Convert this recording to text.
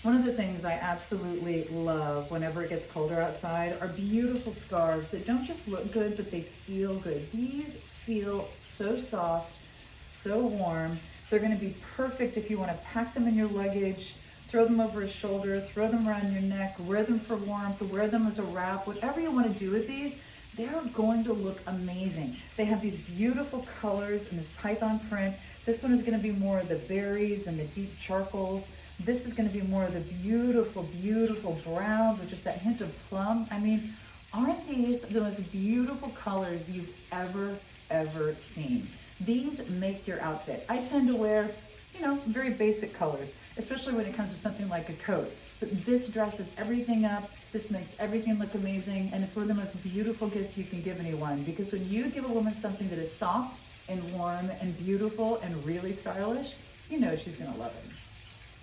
One of the things I absolutely love whenever it gets colder outside are beautiful scarves that don't just look good, but they feel good. These feel so soft, so warm. They're gonna be perfect if you wanna pack them in your luggage, throw them over a shoulder, throw them around your neck, wear them for warmth, wear them as a wrap, whatever you wanna do with these, they're going to look amazing. They have these beautiful colors and this python print. This one is gonna be more of the berries and the deep charcoals. This is gonna be more of the beautiful, beautiful browns with just that hint of plum. I mean, aren't these the most beautiful colors you've ever seen? These make your outfit. I tend to wear, very basic colors, especially when it comes to something like a coat. But this dresses everything up. This makes everything look amazing. And it's one of the most beautiful gifts you can give anyone, because when you give a woman something that is soft and warm and beautiful and really stylish, you know she's gonna love it.